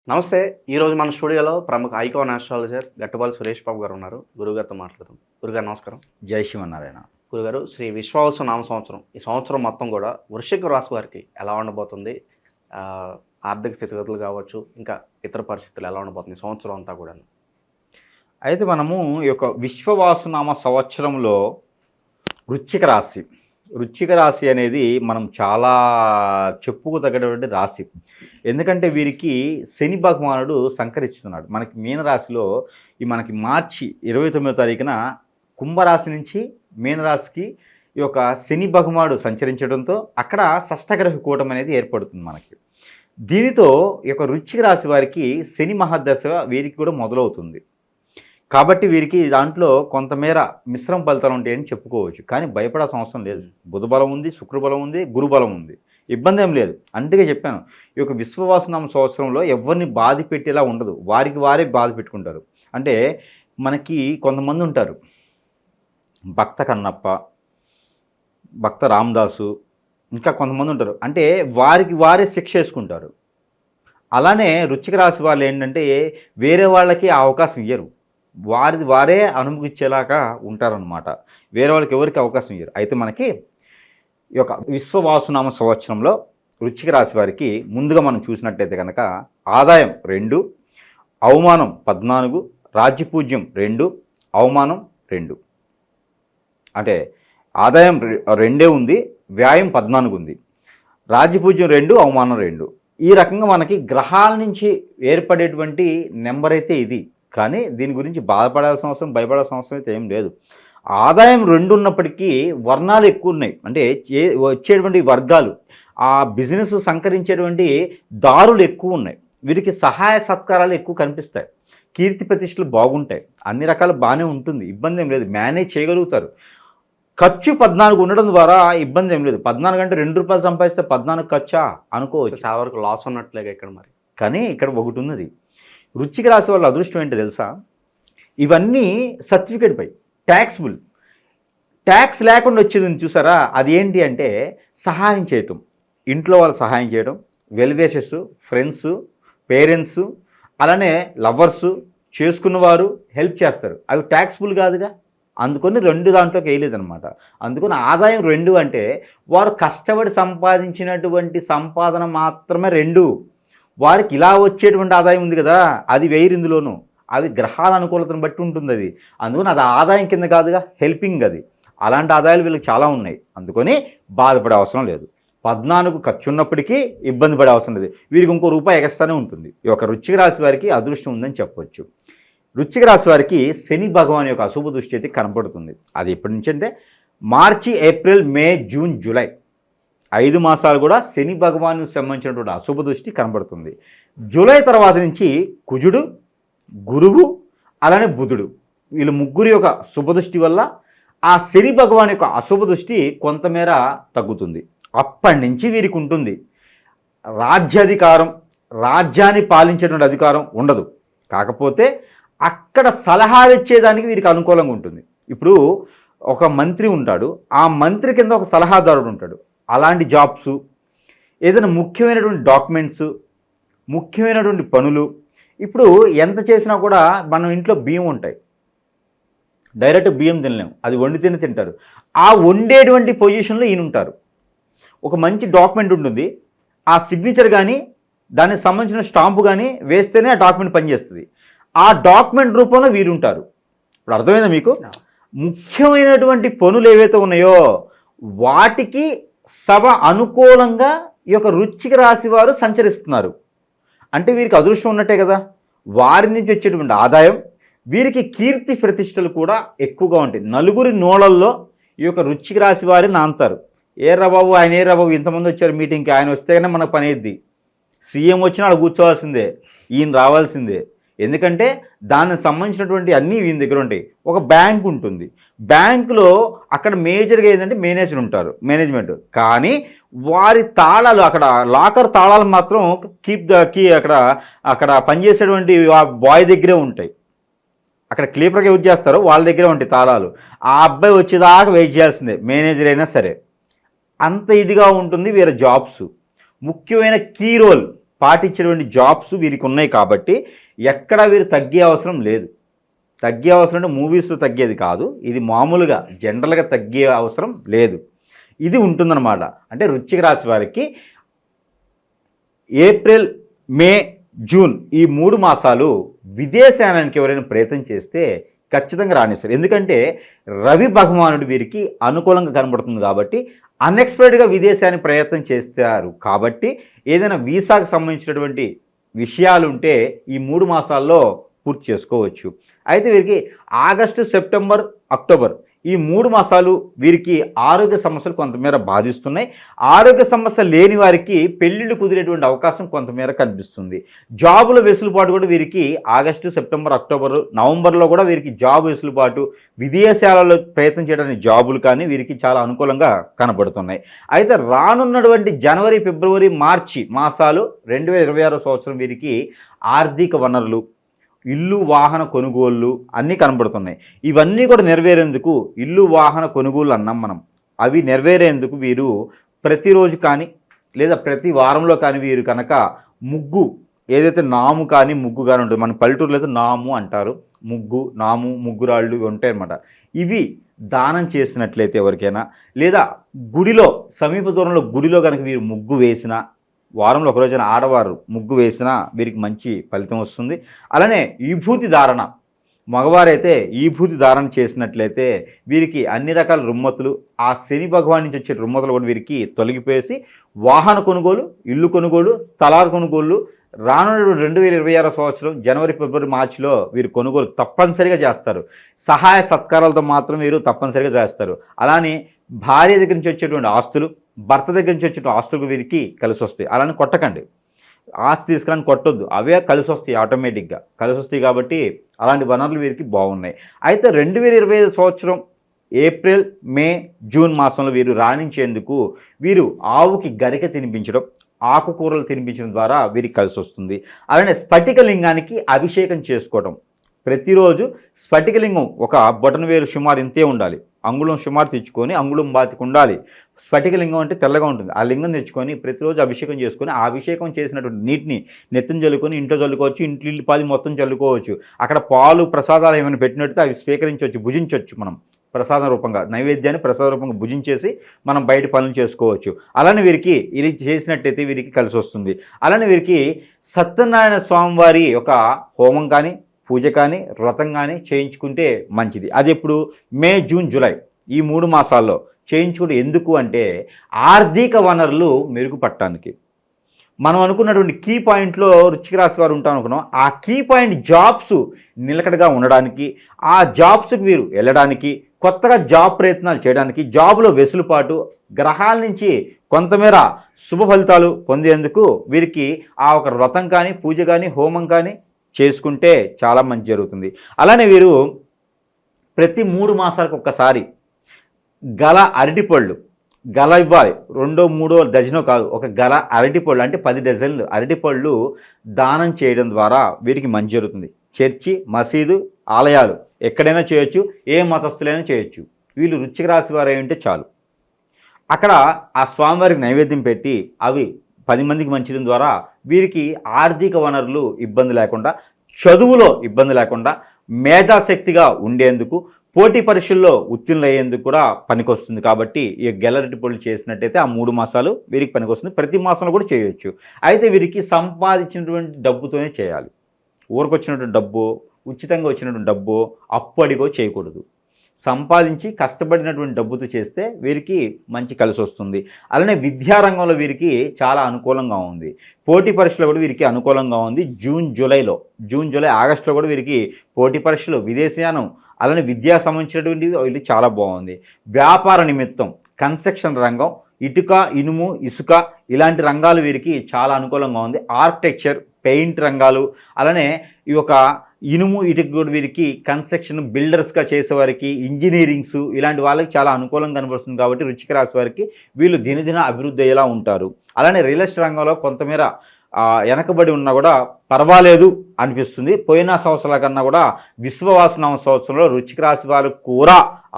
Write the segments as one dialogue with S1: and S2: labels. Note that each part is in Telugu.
S1: నమస్తే. ఈరోజు మన స్టూడియోలో ప్రముఖ ఐకాన్ ఆస్ట్రాలజర్ గట్టుబల్లి సురేష్ బాబు గారు ఉన్నారు. గురుగారితో మాట్లాడదాం. గురుగారు నమస్కారం.
S2: జై శ్రీమన్నారాయణ.
S1: గురుగారు, శ్రీ విశ్వావసు నామ సంవత్సరం ఈ సంవత్సరం మొత్తం కూడా వృశ్చిక రాశి వారికి ఎలా ఉండబోతుంది? ఆర్థిక స్థితిగతులు కావచ్చు, ఇంకా ఇతర పరిస్థితులు ఎలా ఉండబోతుంది ఈ సంవత్సరం అంతా కూడా?
S2: అయితే మనము ఈ యొక్క విశ్వవాసునామ సంవత్సరంలో వృశ్చిక రాశి అనేది మనం చాలా చెప్పుకోదగ్గటువంటి రాశి. ఎందుకంటే వీరికి శని భగవానుడు సంకరిస్తున్నాడు. మనకి మీనరాశిలో మనకి మార్చి 29వ తారీఖున కుంభరాశి నుంచి మీనరాశికి ఈ యొక్క శని భగవానుడు సంచరించడంతో అక్కడ షష్టగ్రహ కూటమి అనేది ఏర్పడుతుంది మనకి. దీనితో ఈ యొక్క వృశ్చిక రాశి వారికి శని మహాదశ వీరికి కూడా మొదలవుతుంది. కాబట్టి వీరికి దాంట్లో కొంతమేర మిశ్రమ ఫలితాలు ఉంటాయని చెప్పుకోవచ్చు. కానీ భయపడాల్సిన అవసరం లేదు. బుధబలం ఉంది, శుక్రబలం ఉంది, గురుబలం ఉంది, ఇబ్బంది ఏం లేదు. అందుకే చెప్పాను, ఈ యొక్క విశ్వవాసునామ సంవత్సరంలో ఎవరిని బాధ పెట్టేలా ఉండదు. వారికి వారే బాధ పెట్టుకుంటారు. అంటే మనకి కొంతమంది ఉంటారు, భక్త కన్నప్ప, భక్త రామదాసు, ఇంకా కొంతమంది ఉంటారు, అంటే వారికి వారే శిక్ష వేసుకుంటారు. అలానే వృశ్చిక రాశి వాళ్ళు ఏంటంటే వేరే వాళ్ళకి ఆ అవకాశం ఇయ్యరు. వారిది వారే అనుభవించేలాగా ఉంటారనమాట. వేరే వాళ్ళకి ఎవరికి అవకాశం ఇయ్యరు. అయితే మనకి ఈ యొక్క విశ్వవాసునామ సంవత్సరంలో వృశ్చిక రాశి వారికి ముందుగా మనం చూసినట్టయితే కనుక ఆదాయం 2, అవమానం 14, రాజ్యపూజ్యం 2, అవమానం 2. అంటే ఆదాయం 2 ఉంది, వ్యాయం 14 ఉంది, రాజ్యపూజ్యం 2, అవమానం 2. ఈ రకంగా మనకి గ్రహాల నుంచి ఏర్పడేటువంటి నెంబర్ అయితే ఇది. కానీ దీని గురించి బాధపడాల్సిన అవసరం, భయపడాల్సిన అవసరం అయితే ఏం లేదు. ఆదాయం 2 ఉన్నప్పటికీ వర్ణాలు ఎక్కువ ఉన్నాయి. అంటే వచ్చేటువంటి వర్గాలు, ఆ బిజినెస్ సంకరించేటువంటి దారులు ఎక్కువ ఉన్నాయి. వీరికి సహాయ సత్కారాలు ఎక్కువ కనిపిస్తాయి. కీర్తి ప్రతిష్టలు బాగుంటాయి. అన్ని రకాలు బాగానే ఉంటుంది, ఇబ్బంది ఏం లేదు, మేనేజ్ చేయగలుగుతారు. ఖర్చు 14 ఉండడం ద్వారా ఇబ్బంది ఏం లేదు. 14 అంటే ₹2 సంపాదిస్తే 14 ఖర్చా అనుకోవచ్చు.
S1: చాలా వరకు లాస్ ఉన్నట్లేగా ఇక్కడ మరి.
S2: కానీ ఇక్కడ ఒకటి ఉన్నది, వృశ్చిక రాశి వాళ్ళ అదృష్టం ఏంటో తెలుసా? ఇవన్నీ సర్టిఫికేట్ పై ట్యాక్స్బుల్. ట్యాక్స్ లేకుండా వచ్చేది చూసారా? అది ఏంటి అంటే సహాయం చేయటం, ఇంట్లో వాళ్ళు సహాయం చేయడం, వెల్వేషర్స్, ఫ్రెండ్స్, పేరెంట్స్, అలానే లవర్సు, చేసుకున్నవారు హెల్ప్ చేస్తారు. అవి ట్యాక్స్బుల్ కాదుగా. అందుకని 2 దాంట్లోకి వేయలేదనమాట. అందుకని ఆదాయం 2 అంటే వారు కష్టపడి సంపాదించినటువంటి సంపాదన మాత్రమే 2. వారికి ఇలా వచ్చేటువంటి ఆదాయం ఉంది కదా, అది వేయరు ఇందులోనూ. అది గ్రహాల అనుకూలతను బట్టి ఉంటుంది. అది అందుకని అది ఆదాయం కింద కాదుగా, హెల్పింగ్ అది. అలాంటి ఆదాయాలు వీళ్ళకి చాలా ఉన్నాయి. అందుకని బాధపడే అవసరం లేదు. 14 ఖర్చు ఉన్నప్పటికీ ఇబ్బంది పడే అవసరం లేదు. వీరికి ఇంకో రూపాయి ఎగస్ట్రానే ఉంటుంది. ఈ యొక్క వృశ్చిక రాశి వారికి అదృష్టం ఉందని చెప్పవచ్చు. వృశ్చిక రాశి వారికి శని భగవాన్ యొక్క అశుభ దృష్టి అయితే కనపడుతుంది. అది ఎప్పటి నుంచి అంటే మార్చి, ఏప్రిల్, మే, జూన్, జూలై 5 మాసాలు కూడా శని భగవాను సంబంధించినటువంటి అశుభ దృష్టి కనబడుతుంది. జూలై తర్వాత నుంచి కుజుడు, గురువు, అలానే బుధుడు, వీళ్ళు ముగ్గురు యొక్క శుభదృష్టి వల్ల ఆ శని భగవాన్ యొక్క అశుభ దృష్టి కొంతమేర తగ్గుతుంది. అప్పటి నుంచి వీరికి ఉంటుంది రాజ్యాధికారం, రాజ్యాన్ని పాలించేటువంటి అధికారం ఉండదు. కాకపోతే అక్కడ సలహాలు ఇచ్చేదానికి వీరికి అనుకూలంగా ఉంటుంది. ఇప్పుడు ఒక మంత్రి ఉంటాడు, ఆ మంత్రి కింద ఒక సలహాదారుడు ఉంటాడు. అలాంటి జాబ్సు, ఏదైనా ముఖ్యమైనటువంటి డాక్యుమెంట్స్, ముఖ్యమైనటువంటి పనులు. ఇప్పుడు ఎంత చేసినా కూడా మనం ఇంట్లో బియ్యం ఉంటాయి, డైరెక్ట్ బియ్యం తినలేము, అది వండితేనే తింటారు. ఆ వండేటువంటి పొజిషన్లో ఈయన ఉంటారు. ఒక మంచి డాక్యుమెంట్ ఉంటుంది, ఆ సిగ్నేచర్ కానీ దానికి సంబంధించిన స్టాంపు కానీ వేస్తేనే ఆ డాక్యుమెంట్ పనిచేస్తుంది. ఆ డాక్యుమెంట్ రూపంలో వీరుంటారు. ఇప్పుడు అర్థమైందా మీకు? ముఖ్యమైనటువంటి పనులు ఏవైతే ఉన్నాయో వాటికి సభ అనుకూలంగా ఈ యొక్క వృశ్చిక రాశి వారు సంచరిస్తున్నారు. అంటే వీరికి అదృష్టం ఉన్నట్టే కదా. వారి నుంచి వచ్చేటువంటి ఆదాయం, వీరికి కీర్తి ప్రతిష్టలు కూడా ఎక్కువగా ఉంటాయి. నలుగురి నోళ్ళల్లో ఈ యొక్క వృశ్చిక రాశి వారి నాంతారు. ఏరా బాబు, ఆయన ఏరా బాబు, ఇంతమంది వచ్చారు మీటింగ్కి, ఆయన వస్తేనే మనకు పని అయ్యిద్ది. సీఎం వచ్చినా అక్కడ కూర్చోవాల్సిందే, ఈయన రావాల్సిందే. ఎందుకంటే దానికి సంబంధించినటువంటి అన్నీ వీని దగ్గర ఉంటాయి. ఒక బ్యాంక్ ఉంటుంది, బ్యాంకులో అక్కడ మేజర్గా ఏంటంటే మేనేజర్ ఉంటారు, మేనేజ్మెంట్. కానీ వారి తాళాలు, అక్కడ లాకర్ తాళాలు మాత్రం కీప్ ద కీ అక్కడ పనిచేసేటువంటి బాయ్ దగ్గరే ఉంటాయి. అక్కడ క్లీపర్గా యూజ్ చేస్తారో వాళ్ళ దగ్గరే ఉంటాయి తాళాలు. ఆ అబ్బాయి వచ్చేదాకా వెయిట్ చేయాల్సిందే, మేనేజర్ అయినా సరే. అంత ఇదిగా ఉంటుంది వీరి జాబ్స్. ముఖ్యమైన కీ రోల్ పాటించేటువంటి జాబ్స్ వీరికి ఉన్నాయి కాబట్టి ఎక్కడ వీరు తగ్గే అవసరం లేదు. తగ్గే అవసరం అంటే మూవీస్లో తగ్గేది కాదు, ఇది మామూలుగా జనరల్గా తగ్గే అవసరం లేదు. ఇది ఉంటుందన్నమాట. అంటే వృశ్చిక రాశి వారికి ఏప్రిల్, మే, జూన్ ఈ 3 మాసాలు విదేశానికి ఎవరైనా ప్రయత్నం చేస్తే ఖచ్చితంగా రాణిస్తారు. ఎందుకంటే రవి భగవానుడు వీరికి అనుకూలంగా కనబడుతుంది కాబట్టి అన్ఎక్స్పెక్టెడ్గా విదేశానికి ప్రయత్నం చేస్తారు. కాబట్టి ఏదైనా వీసాకు సంబంధించినటువంటి విషయాలు ఉంటే ఈ 3 మాసాల్లో పూర్తి చేసుకోవచ్చు. అయితే వీరికి ఆగస్టు, సెప్టెంబర్, అక్టోబర్ ఈ 3 మాసాలు వీరికి ఆరోగ్య సమస్యలు కొంతమేర బాధిస్తున్నాయి. ఆరోగ్య సమస్య లేని వారికి పెళ్ళిళ్ళు కుదిరేటువంటి అవకాశం కొంతమేర కనిపిస్తుంది. జాబుల వెసులుబాటు కూడా వీరికి ఆగస్టు, సెప్టెంబర్, అక్టోబర్, నవంబర్లో కూడా వీరికి జాబ్ వెసులుబాటు, విదేశాలలో ప్రయత్నం చేయడానికి జాబులు కానీ వీరికి చాలా అనుకూలంగా కనబడుతున్నాయి. అయితే రానున్నటువంటి జనవరి, ఫిబ్రవరి, మార్చి మాసాలు 2026 సంవత్సరం వీరికి ఆర్థిక వనరులు, ఇల్లు వాహన కొనుగోళ్ళు అన్నీ కనబడుతున్నాయి. ఇవన్నీ కూడా నెరవేరేందుకు ఇల్లు వాహన కొనుగోళ్ళు అన్నాం మనం. అవి నెరవేరేందుకు వీరు ప్రతిరోజు కానీ లేదా ప్రతి వారంలో కానీ వీరు కనుక ముగ్గు ఏదైతే నాము కానీ ముగ్గు కానీ ఉంటుంది, మన పల్లెటూరులో అయితే నాము అంటారు, ముగ్గు, నాము, ముగ్గురాళ్ళు ఉంటాయన్నమాట. ఇవి దానం చేసినట్లయితే ఎవరికైనా లేదా గుడిలో సమీప దూరంలో గుడిలో కనుక వీరు ముగ్గు వేసినా, వారంలో ఒక రోజున ఆడవారు ముగ్గు వేసినా వీరికి మంచి ఫలితం వస్తుంది. అలానే విభూతి ధారణ, మగవారైతే విభూతి ధారణ చేసినట్లయితే వీరికి అన్ని రకాల రుమ్మతులు, ఆ శని భగవాన్ నుంచి వచ్చే రుమ్మతులు కూడా వీరికి తొలగిపోయేసి వాహన కొనుగోలు, ఇల్లు కొనుగోలు, స్థలాల కొనుగోలు రానున్న 2026 సంవత్సరం జనవరి, ఫిబ్రవరి, మార్చిలో వీరు కొనుగోలు తప్పనిసరిగా చేస్తారు. సహాయ సత్కారాలతో మాత్రం వీరు తప్పనిసరిగా చేస్తారు. అలానే భార్య దగ్గర నుంచి వచ్చేటువంటి ఆస్తులు, భర్త దగ్గర నుంచి వచ్చేటువంటి ఆస్తులు వీరికి కలిసి వస్తాయి. అలానే కొట్టకండి, ఆస్తి తీసుకురాని కొట్టొద్దు, అవే కలిసి వస్తాయి, ఆటోమేటిక్గా కలిసి వస్తాయి. కాబట్టి అలాంటి వనరులు వీరికి బాగున్నాయి. అయితే 2025 సంవత్సరం ఏప్రిల్, మే, జూన్ మాసంలో వీరు రాణించేందుకు వీరు ఆవుకి గరిక తినిపించడం, ఆకుకూరలు తినిపించడం ద్వారా వీరికి కలిసి వస్తుంది. అలానే స్ఫటికలింగానికి అభిషేకం చేసుకోవడం, ప్రతిరోజు స్ఫటికలింగం ఒక బొటనవేలు సుమారు ఇంతే ఉండాలి, అంగుళం సుమారు తెచ్చుకొని అంగుళం బాతికి ఉండాలి. స్ఫటికలింగం అంటే తెల్లగా ఉంటుంది, ఆ లింగం తెచ్చుకొని ప్రతిరోజు అభిషేకం చేసుకొని ఆ అభిషేకం చేసినటువంటి నీటిని నెత్తిని చల్లుకొని ఇంట్లో చల్లుకోవచ్చు, ఇంట్లో పాది మొత్తం చల్లుకోవచ్చు. అక్కడ పాలు ప్రసాదాలు ఏమైనా పెట్టినట్టు అవి స్వీకరించవచ్చు, భుజించవచ్చు. మనం ప్రసాద రూపంగా నైవేద్యాన్ని ప్రసాద రూపంగా భుజించేసి మనం బయట పనులు చేసుకోవచ్చు. అలానే వీరికి ఇది చేసినట్టయితే వీరికి కలిసి వస్తుంది. అలానే వీరికి సత్యనారాయణ స్వామివారి ఒక హోమం కానీ, పూజ కానీ, వ్రతం కానీ చేయించుకుంటే మంచిది. అది ఎప్పుడు మే, జూన్, జూలై ఈ 3 మాసాల్లో చేయించుకుంటే ఎందుకు అంటే ఆర్థిక వనరులు మెరుగుపడటానికి. మనం అనుకున్నటువంటి కీ పాయింట్లో వృశ్చిక రాశి వారు ఉంటాం అనుకున్నాం. ఆ కీ పాయింట్ జాబ్స్ నిలకడగా ఉండడానికి, ఆ జాబ్స్కి వీరు వెళ్ళడానికి, కొత్తగా జాబ్ ప్రయత్నాలు చేయడానికి, జాబ్లో వెసులుబాటు, గ్రహాల నుంచి కొంతమేర శుభ ఫలితాలు పొందేందుకు వీరికి ఆ ఒక వ్రతం కానీ, పూజ కానీ, హోమం కానీ చేసుకుంటే చాలా మంచి జరుగుతుంది. అలానే వీరు ప్రతి 3 మాసాలకు ఒక్కసారి గల అరటిపళ్ళు గల ఇవ్వాలి. 2, 3 డజనో కాదు, ఒక గల అరటిపళ్ళు అంటే 10 డజన్లు అరటిపళ్ళు దానం చేయడం ద్వారా వీరికి మంచి జరుగుతుంది. చర్చి, మసీదు, ఆలయాలు ఎక్కడైనా చేయొచ్చు, ఏ మతస్థులైనా చేయొచ్చు. వీళ్ళు వృశ్చిక రాశి వారు అయి ఉంటే చాలు. అక్కడ ఆ స్వామివారికి నైవేద్యం పెట్టి అవి 10 మందికి మంచడం ద్వారా వీరికి ఆర్థిక వనరులు ఇబ్బంది లేకుండా, చదువులో ఇబ్బంది లేకుండా, మేధాశక్తిగా ఉండేందుకు, పోటీ పరీక్షల్లో ఉత్తీర్ణులు అయ్యేందుకు కూడా పనికొస్తుంది. కాబట్టి ఈ గెలరటి పళ్ళు చేసినట్టయితే ఆ 3 మాసాలు వీరికి పనికొస్తుంది. ప్రతి మాసంలో కూడా చేయొచ్చు. అయితే వీరికి సంపాదించినటువంటి డబ్బుతోనే చేయాలి. ఊరికొచ్చినటువంటి డబ్బు, ఉచితంగా వచ్చినటువంటి డబ్బు అప్పు అడిగో చేయకూడదు. సంపాదించి కష్టపడినటువంటి డబ్బుతో చేస్తే వీరికి మంచి కలిసి వస్తుంది. అలానే విద్యారంగంలో వీరికి చాలా అనుకూలంగా ఉంది. పోటీ పరీక్షలు కూడా వీరికి అనుకూలంగా ఉంది. జూన్, జూలై, ఆగస్టులో కూడా వీరికి పోటీ పరీక్షలు, విదేశీయానం, అలానే విద్యా సంబంధించినటువంటి వీళ్ళు చాలా బాగుంది. వ్యాపార నిమిత్తం, కన్స్ట్రక్షన్ రంగం, ఇటుక, ఇనుము, ఇసుక ఇలాంటి రంగాలు వీరికి చాలా అనుకూలంగా ఉంది. ఆర్కిటెక్చర్, పెయింట్ రంగాలు, అలానే ఈ యొక్క ఇనుము, ఇటుక కూడా వీరికి కన్స్ట్రక్షన్ బిల్డర్స్గా చేసేవారికి, ఇంజనీరింగ్స్ ఇలాంటి వాళ్ళకి చాలా అనుకూలంగా కనబడుతుంది. కాబట్టి వృశ్చిక రాశి వారికి వీళ్ళు దినదిన అభివృద్ధి అయ్యేలా ఉంటారు. అలానే రియల్ ఎస్టేట్ రంగంలో కొంతమేర వెనకబడి ఉన్నా కూడా పర్వాలేదు అనిపిస్తుంది. పోయిన సంవత్సరాల కన్నా కూడా విశ్వవాసనామ సంవత్సరంలో వృశ్చిక రాశి వారికి కూడా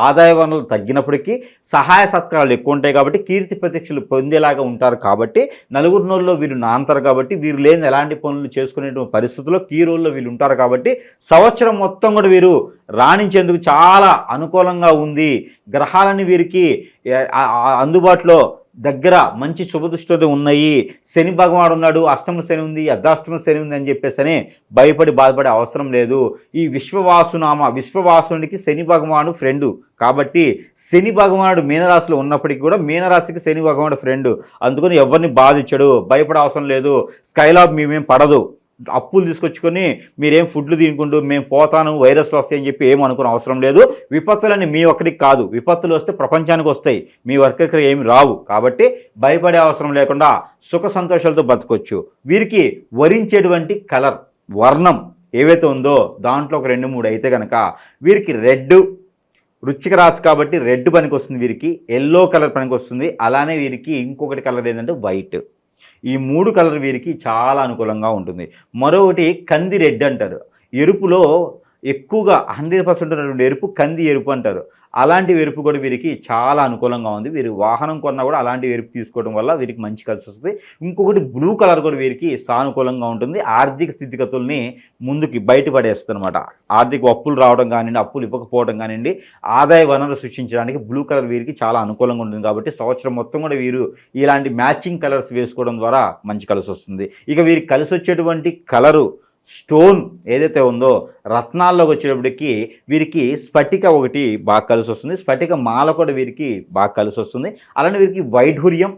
S2: ఆదాయ వనరులు తగ్గినప్పటికీ సహాయ సత్కారాలు ఎక్కువ ఉంటాయి కాబట్టి కీర్తి ప్రత్యక్షలు పొందేలాగా ఉంటారు కాబట్టి నలుగురు నోళ్ళలో వీరు నాంతారు కాబట్టి వీరు లేని ఎలాంటి పనులు చేసుకునేటువంటి పరిస్థితుల్లో కీ రోల్లో వీళ్ళు ఉంటారు కాబట్టి సంవత్సరం మొత్తం కూడా వీరు రాణించేందుకు చాలా అనుకూలంగా ఉంది. గ్రహాలని వీరికి అందుబాటులో దగ్గర మంచి శుభదృష్టితో ఉన్నాయి. శని భగవానుడు ఉన్నాడు, అష్టమ శని ఉంది, అర్ధాష్టమ శని ఉంది అని చెప్పేసి భయపడి బాధపడే అవసరం లేదు. ఈ విశ్వవాసునికి శని భగవానుడు ఫ్రెండు కాబట్టి శని భగవానుడు మీనరాశిలో ఉన్నప్పటికీ కూడా మీనరాశికి శని భగవానుడు ఫ్రెండు, అందుకని ఎవరిని బాధించడు, భయపడే అవసరం లేదు. స్కైలాబ్ మేమేం పడదు, అప్పులు తీసుకొచ్చుకొని మీరేం ఫుడ్లు తినుకుంటూ మేము పోతాను వైరస్లు వస్తాయని చెప్పి ఏం అనుకునే అవసరం లేదు. విపత్తులన్నీ మీ ఒక్కడికి కాదు, విపత్తులు వస్తే ప్రపంచానికి వస్తాయి, మీ ఒక్కరికి ఏమి రావు. కాబట్టి భయపడే అవసరం లేకుండా సుఖ సంతోషాలతో బతకొచ్చు. వీరికి వరించేటువంటి కలర్ వర్ణం ఏవైతే ఉందో దాంట్లో ఒక 2-3 అయితే కనుక వీరికి రెడ్, వృశ్చిక రాశి కాబట్టి రెడ్ పనికి వస్తుంది, వీరికి ఎల్లో కలర్ పనికి వస్తుంది. అలానే వీరికి ఇంకొకటి కలర్ ఏంటంటే వైట్. ఈ 3 కలర్ వీరికి చాలా అనుకూలంగా ఉంటుంది. మరొకటి కంది రెడ్ అంటారు, ఎరుపులో ఎక్కువగా 100% ఉన్నటువంటి ఎరుపు కంది ఎరుపు అంటారు. అలాంటి ఎరుపు కూడా వీరికి చాలా అనుకూలంగా ఉంది. వీరు వాహనం కొన్నా కూడా అలాంటి ఎరుపు తీసుకోవడం వల్ల వీరికి మంచి కలిసి వస్తుంది. ఇంకొకటి బ్లూ కలర్ కూడా వీరికి సానుకూలంగా ఉంటుంది. ఆర్థిక స్థితిగతుల్ని ముందుకి బయటపడేస్తుంది అనమాట. ఆర్థిక అప్పులు రావడం కానివ్వండి, అప్పులు ఇవ్వకపోవడం కానివ్వండి, ఆదాయ వనరులు సృష్టించడానికి బ్లూ కలర్ వీరికి చాలా అనుకూలంగా ఉంటుంది. కాబట్టి సంవత్సరం మొత్తం కూడా వీరు ఇలాంటి మ్యాచింగ్ కలర్స్ వేసుకోవడం ద్వారా మంచి కలిసి వస్తుంది. ఇక వీరికి కలిసి వచ్చేటువంటి కలరు స్టోన్ ఏదైతే ఉందో రత్నాల్లోకి వచ్చేటప్పటికి వీరికి స్ఫటిక ఒకటి బాగా కలిసి వస్తుంది. స్ఫటిక మాల కూడా వీరికి బాగా కలిసి వస్తుంది. అలానే వీరికి వైఢూర్యం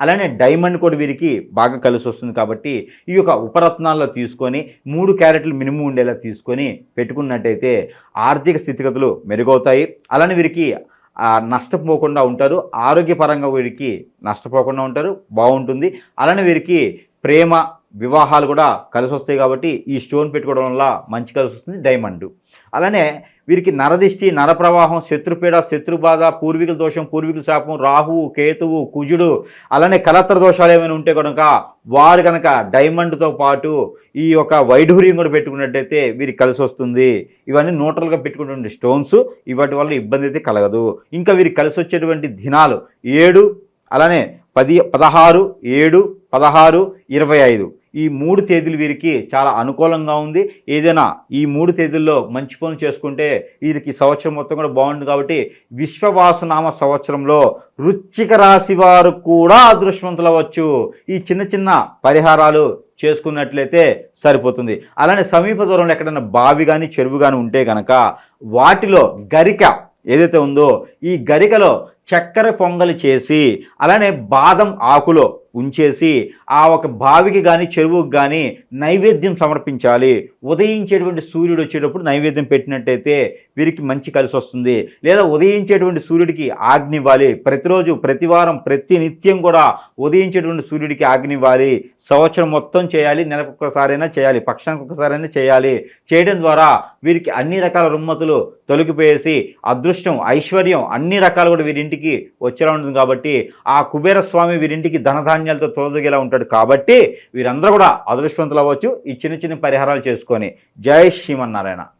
S2: అలానే డైమండ్ కూడా వీరికి బాగా కలిసి వస్తుంది. కాబట్టి ఈ యొక్క ఉపరత్నాల్లో తీసుకొని 3 క్యారెట్లు మినిమం ఉండేలా తీసుకొని పెట్టుకున్నట్టయితే ఆర్థిక స్థితిగతులు మెరుగవుతాయి. అలానే వీరికి నష్టపోకుండా ఉంటారు, ఆరోగ్యపరంగా వీరికి నష్టపోకుండా ఉంటారు, బాగుంటుంది. అలానే వీరికి ప్రేమ వివాహాలు కూడా కలిసి వస్తాయి. కాబట్టి ఈ స్టోన్ పెట్టుకోవడం వల్ల మంచి కలిసి వస్తుంది డైమండ్. అలానే వీరికి నరదిష్టి, నరప్రవాహం, శత్రుపీడ, శత్రుబాధ, పూర్వీకుల దోషం, పూర్వీకుల శాపం, రాహువు, కేతువు, కుజుడు, అలానే కలత్ర దోషాలు ఏమైనా ఉంటే కనుక వారు కనుక డైమండ్తో పాటు ఈ యొక్క వైఢూర్యం కూడా పెట్టుకున్నట్టయితే వీరికి కలిసి వస్తుంది. ఇవన్నీ న్యూట్రల్గా పెట్టుకున్నటువంటి స్టోన్స్, ఇవాటి వల్ల ఇబ్బంది అయితే కలగదు. ఇంకా వీరికి కలిసి వచ్చేటువంటి దినాలు 7, అలానే 10, 16, 7, 16, 25 ఈ 3 తేదీలు వీరికి చాలా అనుకూలంగా ఉంది. ఏదైనా ఈ 3 తేదీల్లో మంచి పనులు చేసుకుంటే వీరికి సంవత్సరం మొత్తం కూడా బాగుంటుంది. కాబట్టి విశ్వవాసనామ సంవత్సరంలో వృశ్చిక రాశి వారు కూడా అదృష్టవంతులు అవ్వచ్చు. ఈ చిన్న చిన్న పరిహారాలు చేసుకున్నట్లయితే సరిపోతుంది. అలానే సమీప దూరంలో ఎక్కడైనా బావి కానీ చెరువు కానీ ఉంటే కనుక వాటిలో గరిక ఏదైతే ఉందో ఈ గరికలో చక్కెర పొంగలి చేసి అలానే బాదం ఆకులో ఉంచేసి ఆ ఒక బావికి కానీ చెరువుకి కానీ నైవేద్యం సమర్పించాలి. ఉదయించేటువంటి సూర్యుడు వచ్చేటప్పుడు నైవేద్యం పెట్టినట్టయితే వీరికి మంచి కలిసి వస్తుంది. లేదా ఉదయించేటువంటి సూర్యుడికి ఆజ్ఞ ఇవ్వాలి. ప్రతిరోజు, ప్రతివారం, ప్రతి నిత్యం కూడా ఉదయించేటువంటి సూర్యుడికి ఆజ్ఞ ఇవ్వాలి. సంవత్సరం మొత్తం చేయాలి, నెలకొకసారైనా చేయాలి, పక్షానికి ఒకసారైనా చేయాలి. చేయడం ద్వారా వీరికి అన్ని రకాల రుమ్మతులు తొలగిపోయేసి అదృష్టం, ఐశ్వర్యం అన్ని రకాలు కూడా వీరింటికి వచ్చేలా ఉంటుంది. కాబట్టి ఆ కుబేర స్వామి వీరింటికి ధనధాన్యాలతో తోదగేలా ఉంటాడు. కాబట్టి వీరందరూ కూడా అదృష్టవంతులు అవ్వచ్చు ఈ చిన్న చిన్న పరిహారాలు చేసుకొని. జై శ్రీమన్నారాయణ.